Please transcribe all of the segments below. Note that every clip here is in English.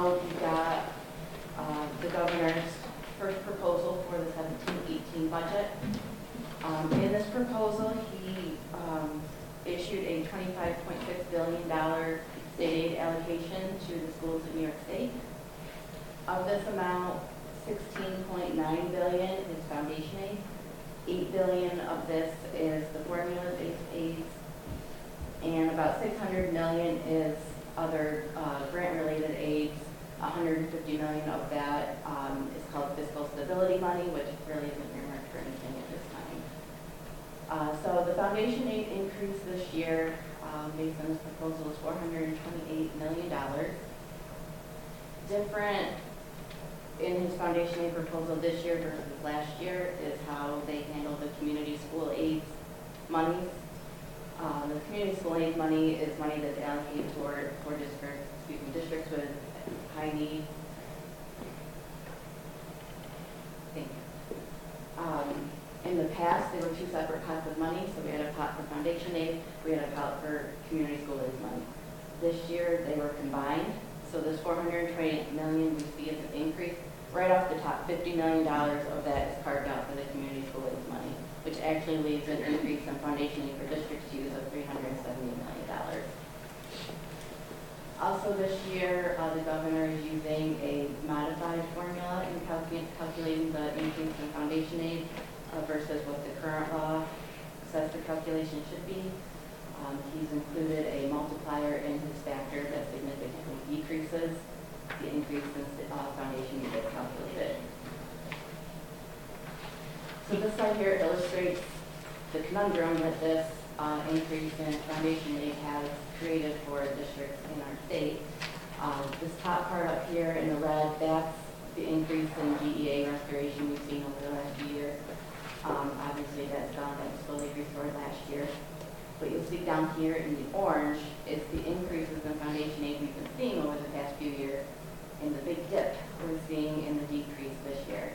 know, we got the governor's first proposal for the 17-18 budget. In this proposal, he issued a $25.6 billion state aid allocation to the schools in New York State. Of this amount, $16.9 billion is foundation aid. $8 billion of this is the formula-based aids, and about $600 million is other grant-related aids. $150 million of that is called fiscal stability money, which really isn't earmarked for anything at this time. So the foundation aid increase this year, based on this proposal, is $428 million. Different in his foundation aid proposal this year versus last year is how they handle the community school aids monies. The community school aid money is money that's allocated for districts with high needs. Thank you. In the past, there were two separate pots of money, so we had a pot for foundation aid, we had a pot for community school aid money. This year, they were combined, so this $428 million we see as an increase. Right off the top, $50 million of that is carved out for the community school aid money, which actually leaves an increase in foundation aid for districts to use of $370 million. Also this year, the governor is using a modified formula in calculating the increase in foundation aid versus what the current law says the calculation should be. He's included a multiplier in his factor that significantly decreases the increase in foundation aid that's calculated. So this slide here illustrates the conundrum that this increase in foundation aid has created for districts in our state. This top part up here in the red, that's the increase in GEA restoration we've seen over the last few years. Obviously that's gone, that was fully restored last year. What you'll see down here in the orange is the increases in foundation aid we've been seeing over the past few years, and the big dip we're seeing in the decrease this year.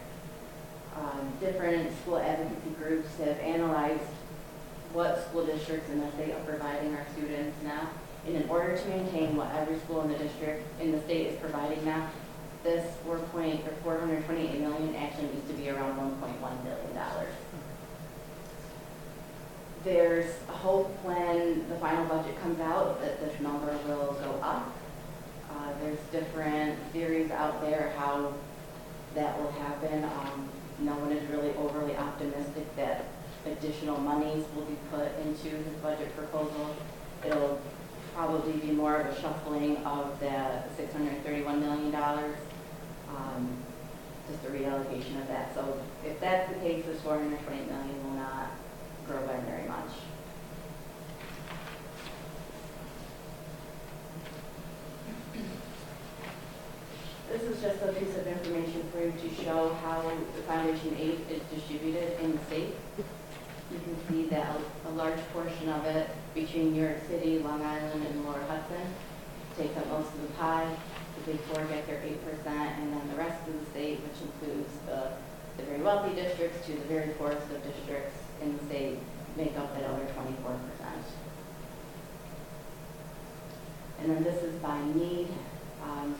Different school advocacy groups have analyzed what school districts in the state are providing our students now. And in order to maintain what every school in the district in the state is providing now, this $428 million actually needs to be around $1.1 billion. There's hope when the final budget comes out that this number will go up. There's different theories out there how that will happen. No one is really overly optimistic that additional monies will be put into his budget proposal. It'll probably be more of a shuffling of the $631 million, just a reallocation of that. So if that's the case, this $420 million will not grow by very much. This is just a piece of information for you to show how the foundation aid is distributed in the state. You can see that a large portion of it between New York City, Long Island, and Lower Hudson takes up most of the pie. The big four get their 8%, and then the rest of the state, which includes the very wealthy districts to the very poorest of districts in the state, make up that other 24%. And then this is by need.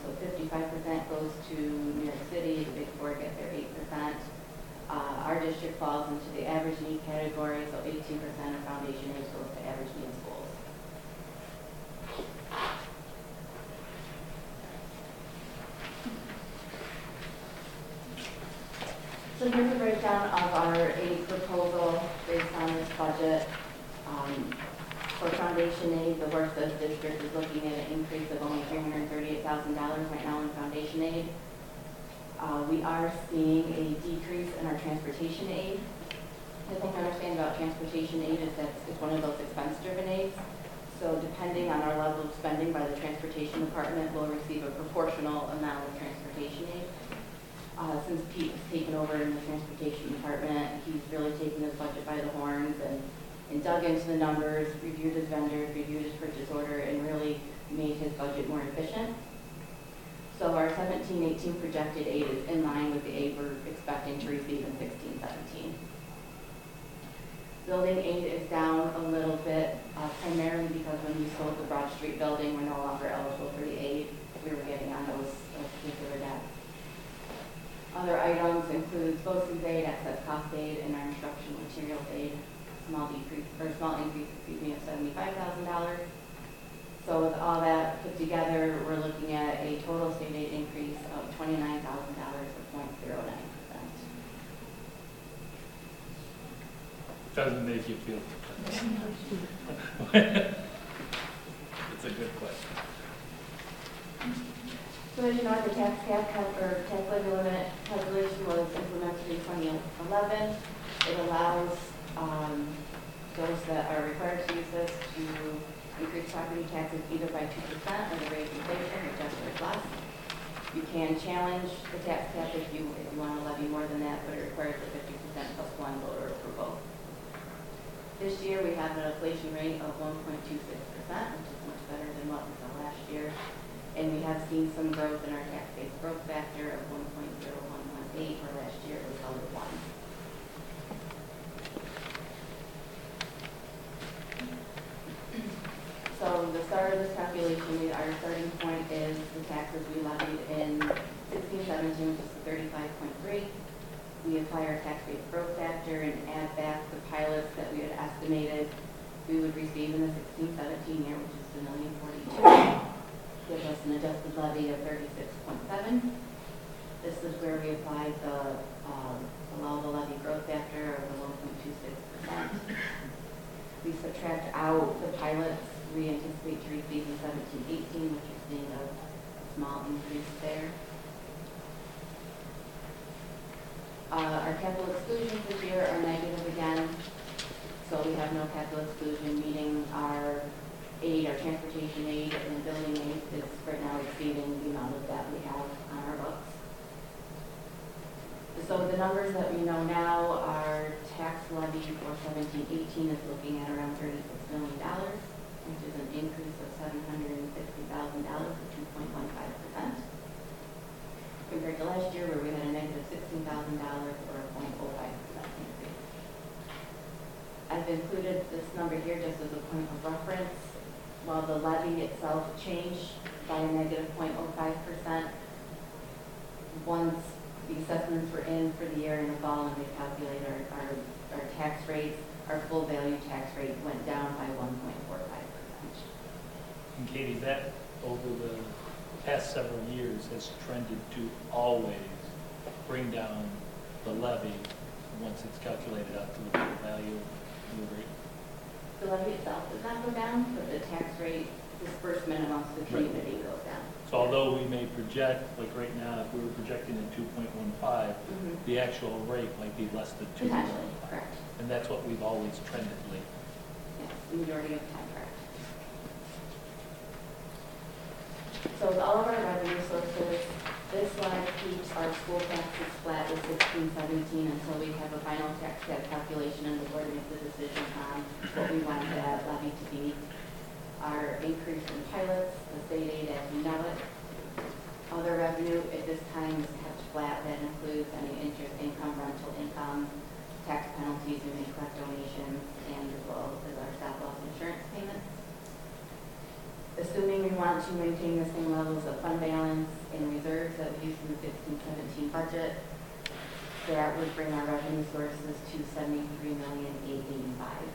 So 55% goes to New York City, the big four get their 8%. Our district falls into the average need category, so 18% of foundation aid goes to average need schools. So here's a breakdown of our aid proposal based on this budget. For foundation aid, the Horseheads district is looking at an increase of only $338,000 right now in foundation aid. We are seeing a decrease in our transportation aid. The thing to understand about transportation aid is that it's one of those expense-driven aids. So depending on our level of spending by the transportation department, we'll receive a proportional amount of transportation aid. Since Pete has taken over in the transportation department, he's really taken his budget by the horns and dug into the numbers, reviewed his vendors, reviewed his purchase order, and really made his budget more efficient. So our 17-18 projected aid is in line with the aid we're expecting to receive in 16-17. Building aid is down a little bit, primarily because when we sold the Broad Street building, we're no longer eligible for the aid we were getting on those BOCES aid, excess cost aid, and our instructional materials aid, small increase, of $75,000. So with all that put together, we're looking at a total state aid increase of $29,000 or 0.09%. Doesn't make you feel it's a good question. So as you know, the tax cap or tax levy limit calculation was implemented in 2011. It allows those that are required to use this to increase property taxes either by 2% or the rate of inflation, or just or less. You can challenge the tax cap if you want to levy more than that, but it requires a 50% plus one voter approval. This year we have an inflation rate of 1.26%, which is much better than what we saw last year. And we have seen some growth in our tax-based growth factor of 1.0118, where last year it was held at 1. So the start of this calculation, our starting point is the taxes we levied in 16-17, which is 35.3. We apply our tax-based growth factor and add back the pilots that we had estimated we would receive in the 16-17 year, which is $1,042,000. Gives us an adjusted levy of 36.7. This is where we applied the allowable levy growth factor of the 1.26%. We subtract out the pilots we anticipate to receive in 17-18, which is seeing a small increase there. Our capital exclusions this year are negative again, so we have no capital exclusion, meaning our aid, our transportation aid, and building aid is right now exceeding the amount of that we have on our books. So the numbers that we know now, our tax levy for 17-18 is looking at around $36 million, which is an increase of $760,000 or 2.15%. Compared to last year where we had a negative $16,000 or a 0.05% increase. I've included this number here just as a point of reference. While the levy itself changed by a negative 0.05%, once the assessments were in for the year in the fall and we calculated our tax rates, our full value tax rate went down by 1.45%. And Katie, that over the past several years has trended to always bring down the levy once it's calculated out to the full value of the rate. The levy itself does not go down, but the tax rate disbursement amongst the community goes down. So although we may project, like right now, if we were projecting at 2.15, the actual rate might be less than 2.15. Potentially, correct. And that's what we've always trended lately. Yes, the majority of the time, correct. So with all of our revenue sources, this slide keeps our school taxes flat with 16-17 until we have a final tax cap calculation and the board makes the decision on what we want that levy to be. Our increase in pilots, the state aid as we know it. Other revenue at this time is kept flat. That includes any interest income, rental income, tax penalties, we may collect donations, and as well as our stop loss insurance payments. Assuming we want to maintain the same levels of fund balance and reserves that we used in the 16-17 budget, that would bring our revenue sources to $73,885,000.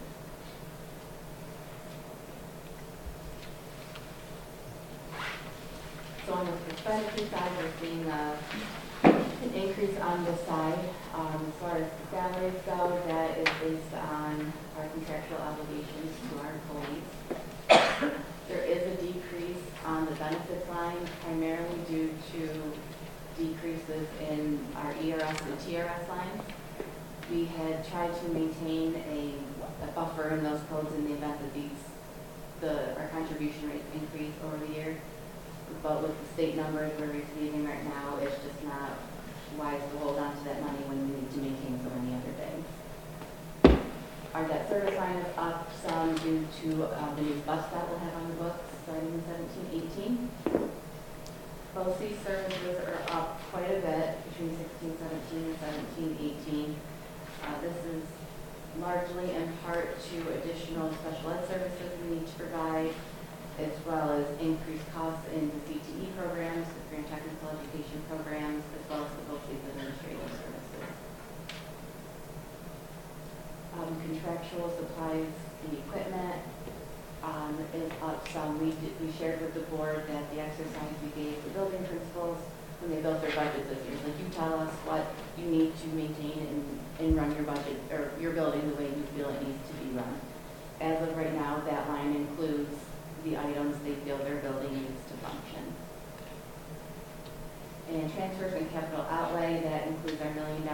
So on the expenditure side, we're seeing an increase on this side. As far as salaries go, that is based on our contractual obligations to our employees. There is a decrease on the benefits line, primarily due to decreases in our ERS and TRS lines. We had tried to maintain a buffer in those codes in the event that our contribution rates increase over the year. But with the state numbers we're receiving right now, it's just not wise to hold on to that money when we need to maintain so many other things. Our debt service line is up some due to the new bus that we'll have on the books starting in 17-18. BOCES services are up quite a bit between 16-17 and 17-18. This is largely in part to additional special ed services we need to provide, as well as increased costs in the CTE programs, the career and technical education programs, as well as the BOCES administrative services. actual supplies, the equipment is up some. We shared with the board that the exercise we gave the building principals when they built their budgets this year, like, you tell us what you need to maintain and run your budget, or your building the way you feel it needs to be run. As of right now, that line includes the items they feel their building needs to function. And transfers and capital outlay, that includes our $1 million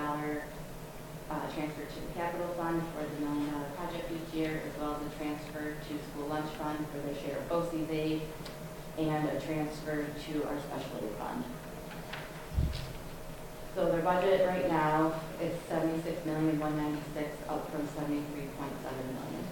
transfer to the capital fund for the $1 million project each year, as well as a transfer to school lunch fund for their share of BOCES aid, and a transfer to our special aid fund. So their budget right now is $76,196,000, up from $73.7 million.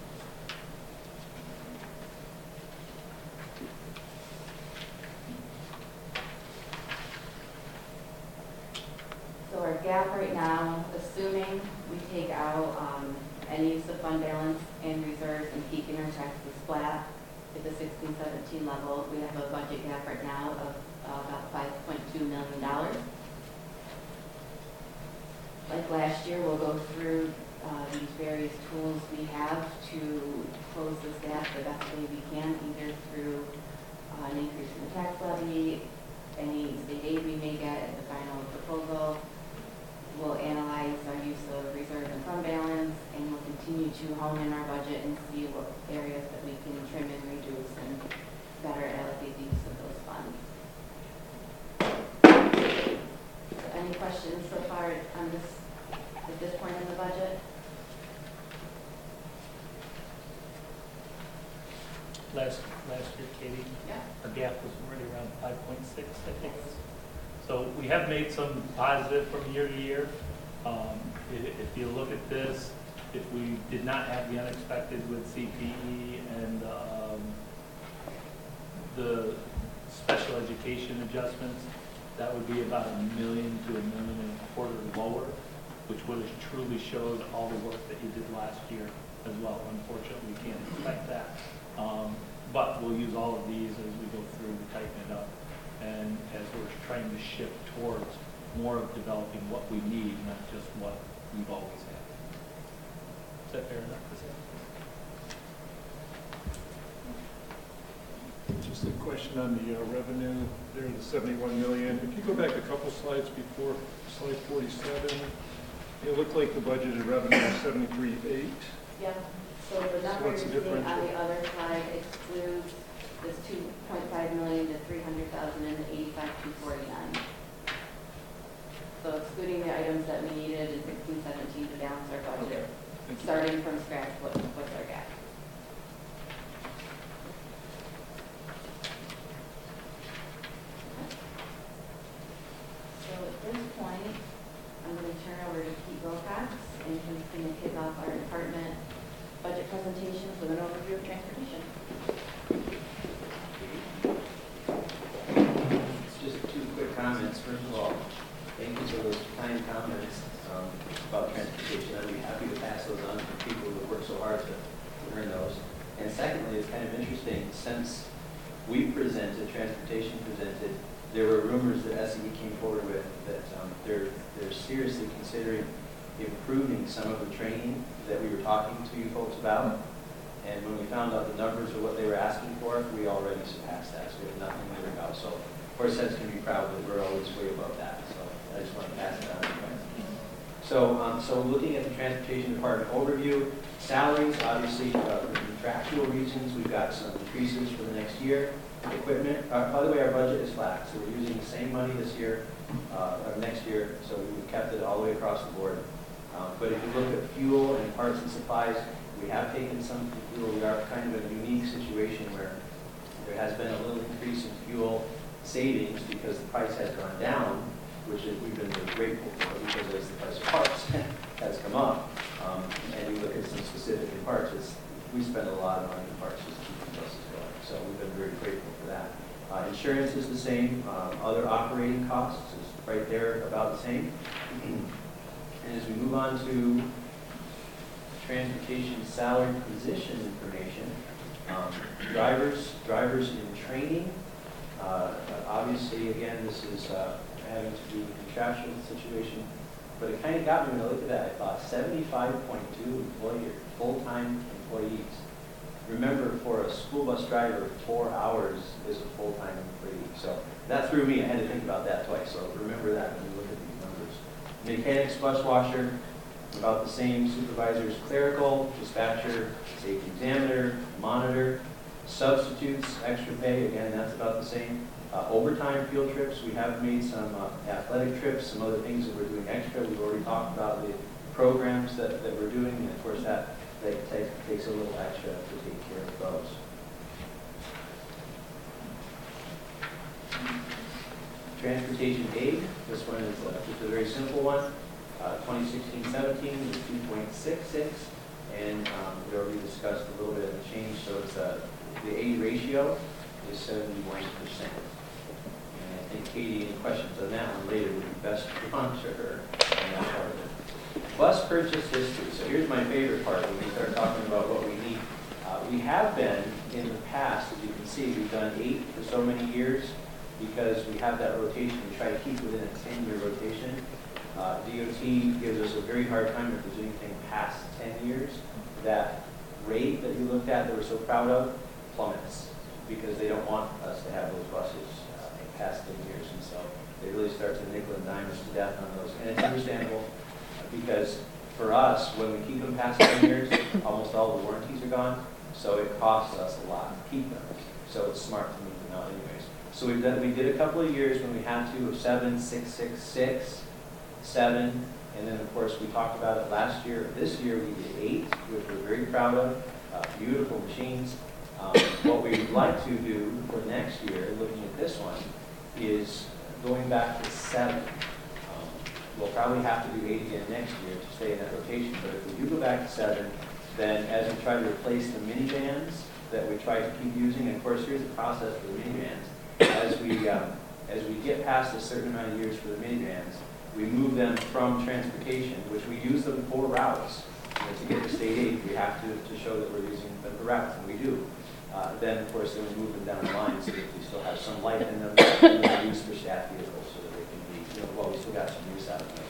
So our gap right now, assuming we take out any use of fund balance and reserves and keeping our taxes flat at the 16-17 level, we have a budget gap right now of about $5.2 million. Like last year, we'll go through these various tools we have to close this gap the best way we can, either through an increase in the tax levy, any state aid we may get at the final proposal. We'll analyze our use of reserve and fund balance, and we'll continue to hone in our budget and see what areas that we can trim and reduce and better allocate the use of those funds. So any questions so far on this, at this point in the budget? Last year, Katie, Yeah. our gap was right around 5.6, I think. So we have made some positive from year to year. If you look at this, if we did not have the unexpected with CPE and the special education adjustments, that would be about $1 million to $1.25 million lower, which would have truly showed all the work that you did last year as well. Unfortunately, we can't expect that. But we'll use all of these as we go through to tighten it up. And as we're trying to shift towards more of developing what we need, not just what we've always had. Is that fair enough to say? Just a question on the revenue there, the 71 million. If you go back a couple slides before, slide 47, it looked like the budgeted revenue was 73.8. Yeah. So the number what's the you're seeing on differential? the other side excludes this $2.5 million to $300,000 and the $85,249. So excluding the items that we needed in 16-17 to balance our budget, Thank you. starting from scratch, what's our gap? So at this point, I'm going to turn over to Pete Wilcox, and he's going to kick off our department budget presentation with an overview of transportation. Just two quick comments. First of all, thank you for those kind comments about transportation. I'd be happy to pass those on to people who work so hard to earn those. And secondly, it's kind of interesting, since we presented, transportation presented, there were rumors that SED came forward with that they're seriously considering improving some of the training that we were talking to you folks about. And when we found out the numbers of what they were asking for, we already surpassed that, so we have nothing to worry about. So Horseheads can be proud that we're always way above that. So I just want to pass it on to you guys. So looking at the transportation department overview, salaries, obviously, for contractual reasons, we've got some increases for the next year. Equipment, by the way, our budget is flat, so we're using the same money this year, or next year, so we've kept it all the way across the board. But if you look at fuel and parts and supplies, we have taken some fuel. We are kind of in a unique situation where there has been a little increase in fuel savings because the price has gone down, which we've been really grateful for, because as the price of parts has come up, and we look at some specific in parts, we spend a lot of money in parts just to keep the prices going. So we've been very grateful for that. Insurance is the same. Other operating costs is right there about the same. And as we move on to transportation salary position information, drivers in training. Obviously, again, this is having to do with the contractual situation. But it kind of got me when I looked at that. I thought 75.2 full-time employees. Remember, for a school bus driver, 4 hours is a full-time employee. So that threw me. I had to think about that twice. So remember that when you look at these numbers. Mechanics, bus washer, about the same. Supervisors, clerical, dispatcher, safety examiner, monitor. Substitutes, extra pay, again, that's about the same. Overtime field trips, we have made some athletic trips, some other things that we're doing extra. We've already talked about the programs that we're doing, and of course that takes a little extra to take care of those. Transportation aid, this one is just a very simple one. 2016-17 was 2.66, and we already discussed a little bit of the change, so it's the aid ratio is 71%. And I think Katie, any questions on that one later would be best to answer her on that part of it. Bus purchase history. So here's my favorite part when we start talking about what we need. We have been, in the past, as you can see, we've done 8 for so many years because we have that rotation. We try to keep within a 10-year rotation. DOT gives us a very hard time if there's anything past 10 years. That rate that you looked at that we're so proud of plummets because they don't want us to have those buses past 10 years, and so they really start to nickel and dime us to death on those. And it's understandable because for us, when we keep them past 10 years, almost all the warranties are gone, so it costs us a lot to keep them. So it's smart to move them out anyways. So we did a couple of years when we had to of 7, 6, 6, 6, 7, and then of course we talked about it last year. This year we did 8, which we're very proud of. Beautiful machines. What we would like to do for next year, looking at this one, is going back to 7. We'll probably have to do 8 again next year to stay in that rotation, but if we do go back to 7, then as we try to replace the minivans that we try to keep using, and of course here's the process for the minivans, as we get past a certain amount of years for the minivans, we move them from transportation, which we use them for routes. To get the state aid, we have to show that we're using them for routes, and we do. Then, of course, we move them down the line so that we still have some life in them, and they're used for staff vehicles so that they can be, well, we still got some use out of them.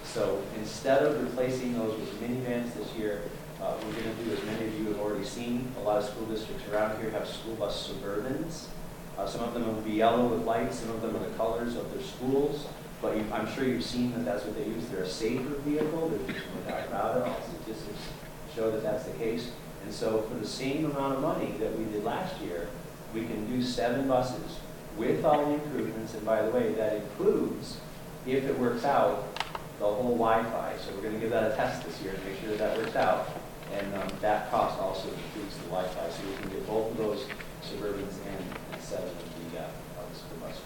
So instead of replacing those with minivans this year, we're going to do, as many of you have already seen, a lot of school districts around here have school bus Suburbans. Some of them will be yellow with lights, some of them are the colors of their schools. But I'm sure you've seen that that's what they use. They're a safer vehicle. They're just without crowd. Statistics show that that's the case. And so for the same amount of money that we did last year, we can do 7 buses with all the improvements. And by the way, that includes, if it works out, the whole Wi-Fi. So we're going to give that a test this year to make sure that works out. And that cost also includes the Wi-Fi. So we can get both of those Suburbans and 7 of the school buses.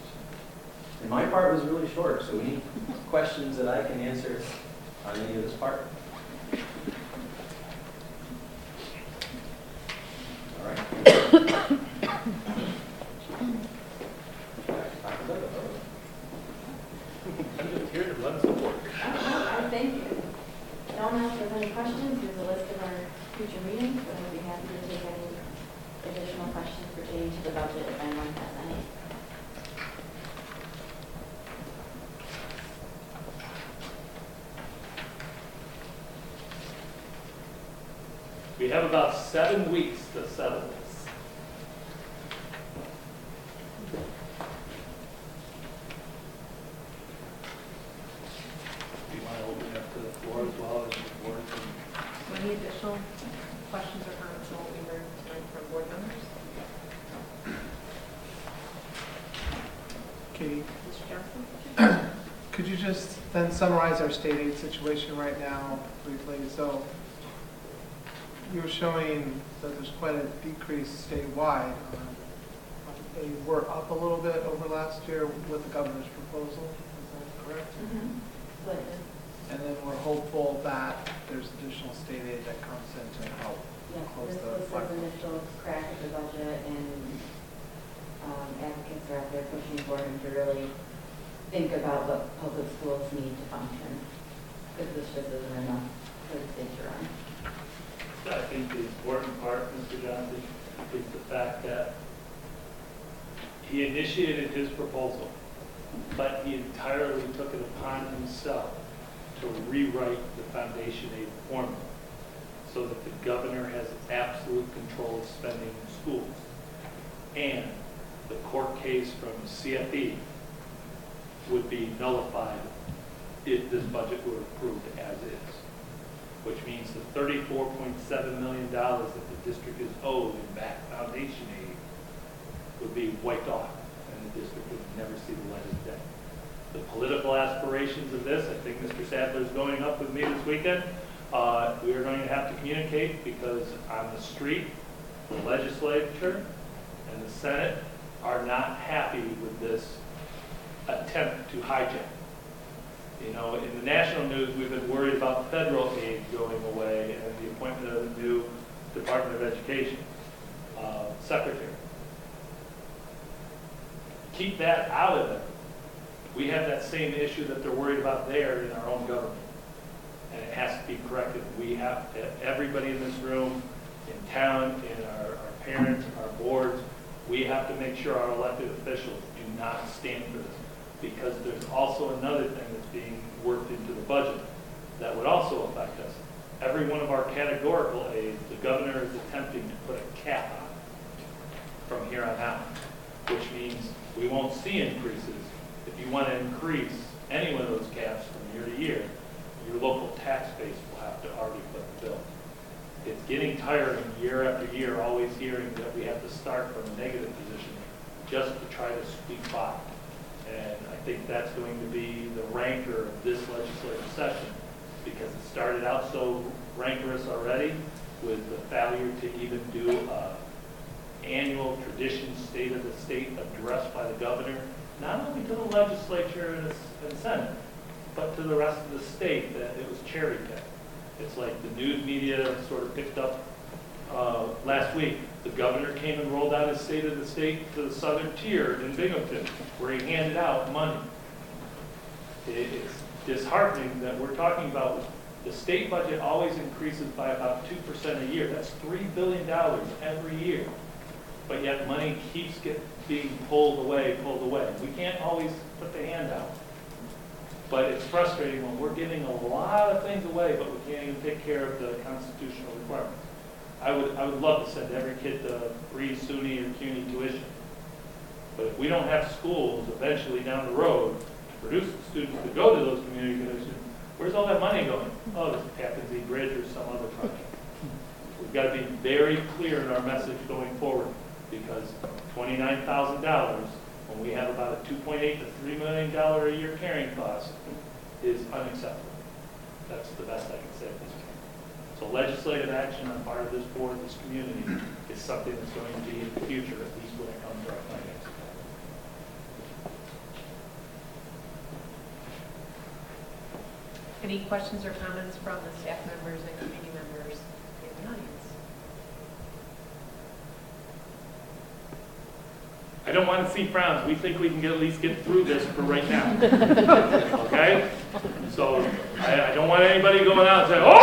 And my part was really short, so any questions that I can answer on any of this part? All right. I'm just here to lend support. I thank you. No one else has any questions? There's a list of our future meetings, but I'd be happy to take any additional questions pertaining to the budget if anyone has any. We have about 7 weeks to settle this. Do you want to open it up to the floor as well as the board? Any additional questions or comments on what we heard tonight from board members? Katie, Mr. Johnson? could you just then summarize our state aid situation right now briefly? So you're showing that there's quite a decrease statewide. We're up a little bit over last year with the governor's proposal. Is that correct? But And then we're hopeful that there's additional state aid that comes in to help close this the was pipeline. an initial crack at the budget, and advocates are out there pushing for him to really think about what public schools need to function, because this just isn't enough for the state to run. I think the important part, Mr. Johnson, is the fact that he initiated his proposal, but he entirely took it upon himself to rewrite the foundation aid formula so that the governor has absolute control of spending in schools. And the court case from CFE would be nullified if this budget were approved as is, which means the $34.7 million that the district is owed in back foundation aid would be wiped off, and the district would never see the light of day. The political aspirations of this, I think Mr. Sadler is going up with me this weekend. We are going to have to communicate because on the street, the legislature and the Senate are not happy with this attempt to hijack. You know, in the national news, we've been worried about federal aid going away and the appointment of a new Department of Education secretary. Keep that out of it. We have that same issue that they're worried about there in our own government. And it has to be corrected. We have, everybody in this room, in town, in our parents, our boards, we have to make sure our elected officials do not stand for this. Because there's also another thing that's being worked into the budget that would also affect us. Every one of our categorical aids, the governor is attempting to put a cap on from here on out, which means we won't see increases. If you want to increase any one of those caps from year to year, your local tax base will have to already put the bill. It's getting tiring year after year, always hearing that we have to start from a negative position just to try to squeak by. And I think that's going to be the rancor of this legislative session, because it started out so rancorous already with the failure to even do an annual tradition state of the state address by the governor, not only to the legislature and the Senate, but to the rest of the state, that it was cherry picked. It's like the news media sort of picked up last week. The governor came and rolled out his state of the state to the southern tier in Binghamton, where he handed out money. It's disheartening that we're talking about the state budget always increases by about 2% a year. That's $3 billion every year. But yet money keeps being pulled away. We can't always put the hand out. But it's frustrating when we're giving a lot of things away, but we can't even take care of the constitutional requirements. I would love to send every kid to free SUNY or CUNY tuition. But if we don't have schools eventually down the road to produce the students to go to those community colleges, where's all that money going? Oh, this Tappan Zee Bridge or some other project. We've got to be very clear in our message going forward, because $29,000 when we have about a $2.8 to $3 million a year carrying cost is unacceptable. That's the best I can say at this point. So legislative action on part of this board, this community, is something that's going to be in the future, at least when it comes to our finances. Any questions or comments from the staff members and committee members in the audience? I don't want to see frowns. We think we can at least get through this for right now. Okay? So I don't want anybody going out and saying, oh!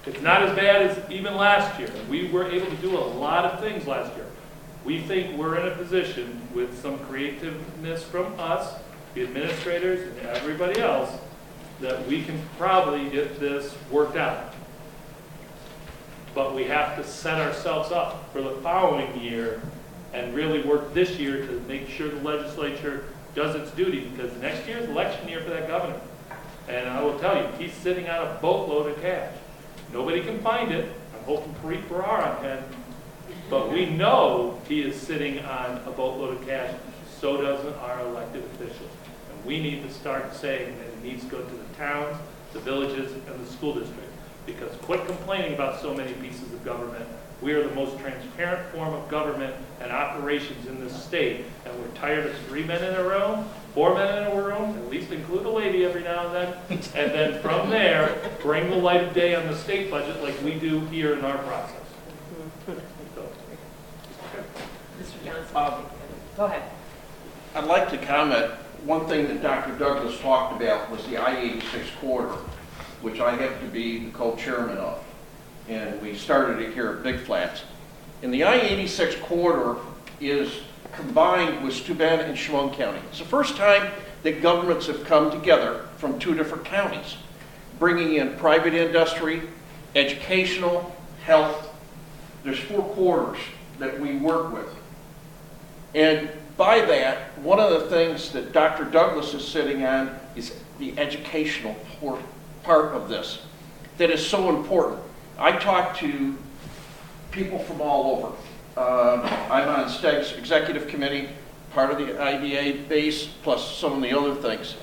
It's not as bad as even last year. We were able to do a lot of things last year. We think we're in a position with some creativeness from us, the administrators and everybody else, that we can probably get this worked out. But we have to set ourselves up for the following year and really work this year to make sure the legislature does its duty, because next year is election year for that governor. And I will tell you, he's sitting on a boatload of cash. Nobody can find it. I'm hoping Preet Bharara can. But we know he is sitting on a boatload of cash. So doesn't our elected officials. And we need to start saying that it needs to go to the towns, the villages, and the school district. Because quit complaining about so many pieces of government. We are the most transparent form of government and operations in this state, and we're tired of 3 men in a room, 4 men in a room, at least include a lady every now and then, and then from there, bring the light of day on the state budget like we do here in our process. So. Mr. Johnson, go ahead. I'd like to comment. One thing that Dr. Douglas talked about was the I-86 corridor, which I happen to be the co-chairman of. And we started it here at Big Flats. And the I-86 corridor is combined with Steuben and Chemung County. It's the first time that governments have come together from two different counties, bringing in private industry, educational, health. There's 4 corridors that we work with. And by that, one of the things that Dr. Douglas is sitting on is the educational part of this that is so important. I talk to people from all over. I'm on STEG's executive committee, part of the IDA base, plus some of the other things.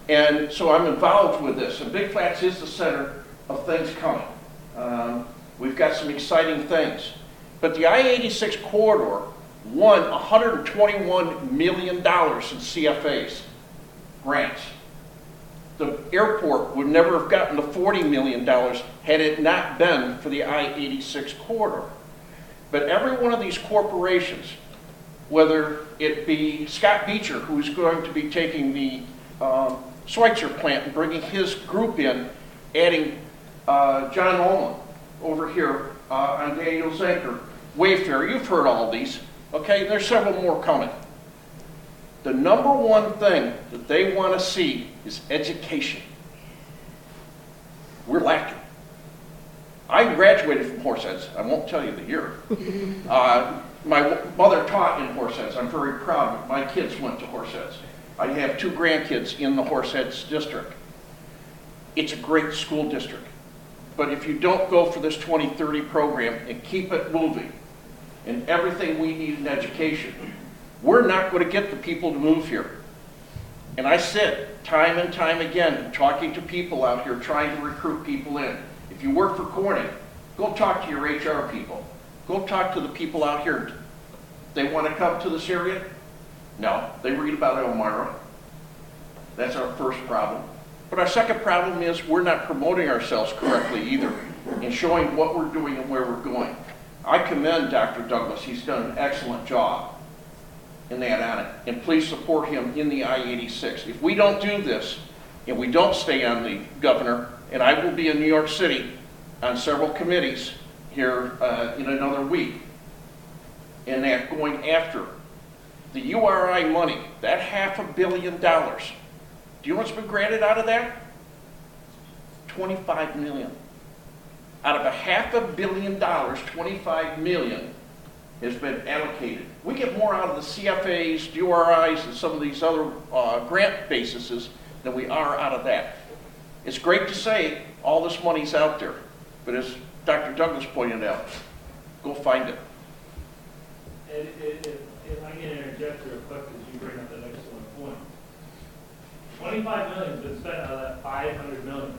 And so I'm involved with this. And Big Flats is the center of things coming. We've got some exciting things. But the I-86 corridor won $121 million in CFAs, grants. The airport would never have gotten the $40 million had it not been for the I-86 corridor. But every one of these corporations, whether it be Scott Beecher, who's going to be taking the Schweitzer plant and bringing his group in, adding John Olin over here on Daniel Zenker, Wayfair, you've heard all these. Okay, there's several more coming. The number one thing that they want to see is education. We're lacking. I graduated from Horseheads. I won't tell you the year. My mother taught in Horseheads. I'm very proud. My kids went to Horseheads. I have 2 grandkids in the Horseheads district. It's a great school district. But if you don't go for this 2030 program and keep it moving and everything we need in education, we're not going to get the people to move here. And I sit time and time again talking to people out here trying to recruit people in. If you work for Corning, go talk to your HR people. Go talk to the people out here. They want to come to this area? No, they read about Elmira. That's our first problem. But our second problem is we're not promoting ourselves correctly either and showing what we're doing and where we're going. I commend Dr. Douglas. He's done an excellent job in that on it. And please support him in the I-86. If we don't do this and we don't stay on the governor, and I will be in New York City on several committees here in another week, and that going after the URI money, that $500 million. Do you know what's been granted out of that? $25 million. Out of $500 million, $25 million has been allocated. We get more out of the CFAs, URIs, and some of these other grant bases than we are out of that. It's great to say all this money's out there, but as Dr. Douglas pointed out, go find it. If I can interject real quick, as you bring up an excellent point. $25 million has been spent out of that $500 million.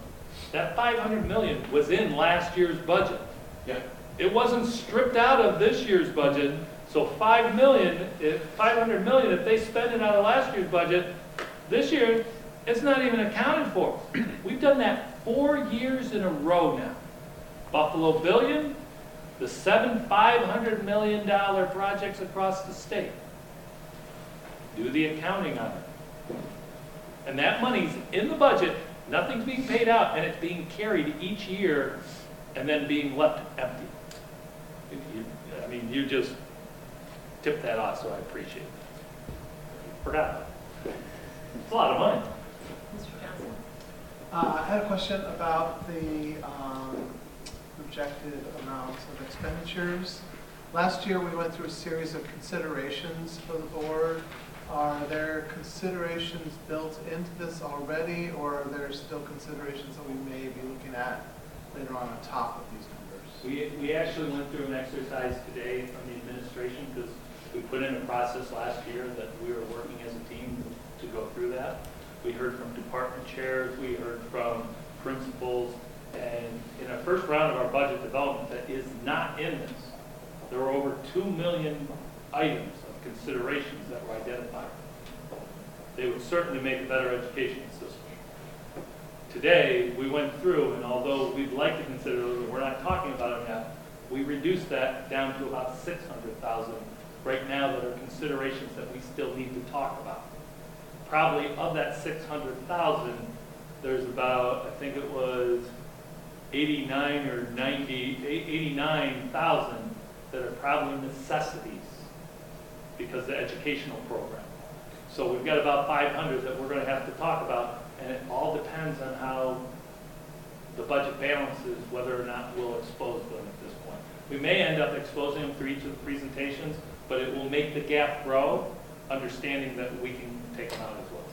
That $500 million was in last year's budget. Yeah. It wasn't stripped out of this year's budget, so $500 million, if they spend it out of last year's budget, this year, it's not even accounted for. We've done that 4 years in a row now. Buffalo Billion, the 7 $500 million projects across the state. Do the accounting on it. And that money's in the budget, nothing's being paid out, and it's being carried each year and then being left empty. You just tipped that off, so I appreciate it. Forgot. It's a lot of money. Mr. Johnson? I had a question about the projected amounts of expenditures. Last year, we went through a series of considerations for the board. Are there considerations built into this already, or are there still considerations that we may be looking at later on top of these numbers? We actually went through an exercise today from the administration because we put in a process last year that we were working as a team to go through that. We heard from department chairs, we heard from principals, and in our first round of our budget development that is not in this, there were over 2 million items of considerations that were identified. They would certainly make a better education system. Today, we went through, and although we'd like to consider those, we're not talking about them yet, we reduced that down to about 600,000 right now that are considerations that we still need to talk about. Probably of that 600,000, there's about, I think it was 89 or 90, 89,000 that are probably necessities. because the educational program. So we've got about 500 that we're going to have to talk about, and it all depends on how the budget balances, whether or not we'll expose them at this point. We may end up exposing them through each of the presentations, but it will make the gap grow, understanding that we can take them out as well.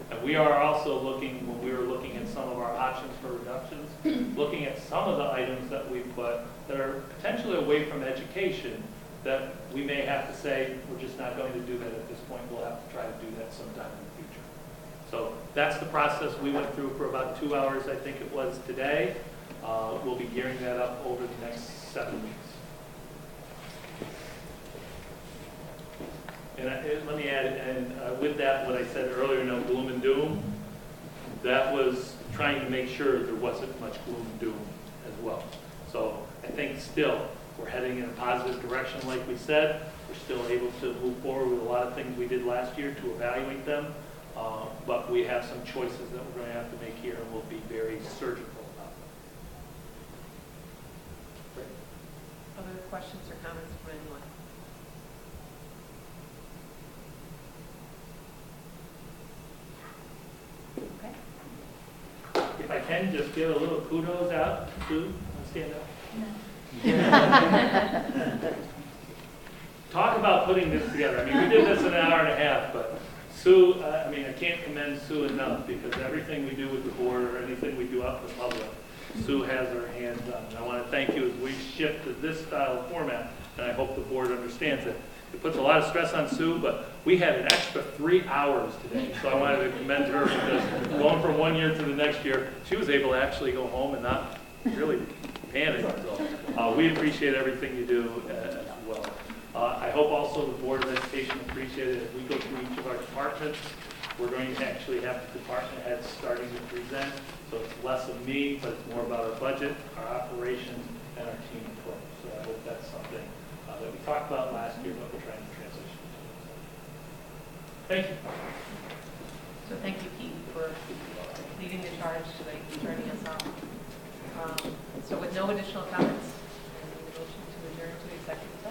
And we are also looking, when we were looking at some of our options for reductions, looking at some of the items that we put that are potentially away from education, that we may have to say, we're just not going to do that at this point. We'll have to try to do that sometime in the future. So that's the process we went through for about 2 hours, I think it was today. We'll be gearing that up over the next 7 weeks. And let me add, and with that, what I said earlier, no gloom and doom, that was trying to make sure there wasn't much gloom and doom as well. So I think still, we're heading in a positive direction, like we said. We're still able to move forward with a lot of things we did last year to evaluate them. But we have some choices that we're going to have to make here, and we'll be very surgical about them. Other questions or comments from anyone? Okay. If I can, just give a little kudos out to, stand up. Talk about putting this together. I mean, we did this in an hour and a half, but Sue, I mean, I can't commend Sue enough, because everything we do with the board or anything we do out in the public, Sue has her hands on. And I want to thank you as we shift to this style of format, and I hope the board understands it. It puts a lot of stress on Sue, but we had an extra 3 hours today, so I wanted to commend her, because going from 1 year to the next year, she was able to actually go home and not really panic. So we appreciate everything you do as well. I hope also the Board of Education appreciates it. As we go through each of our departments, we're going to actually have the department heads starting to present, so it's less of me, but it's more about our budget, our operations, and our team approach. So I hope that's something that we talked about last year, but we're trying to transition to. Thank you. So thank you, Pete, for leading the charge today, turning us on. So with no additional comments, motion to adjourn to executive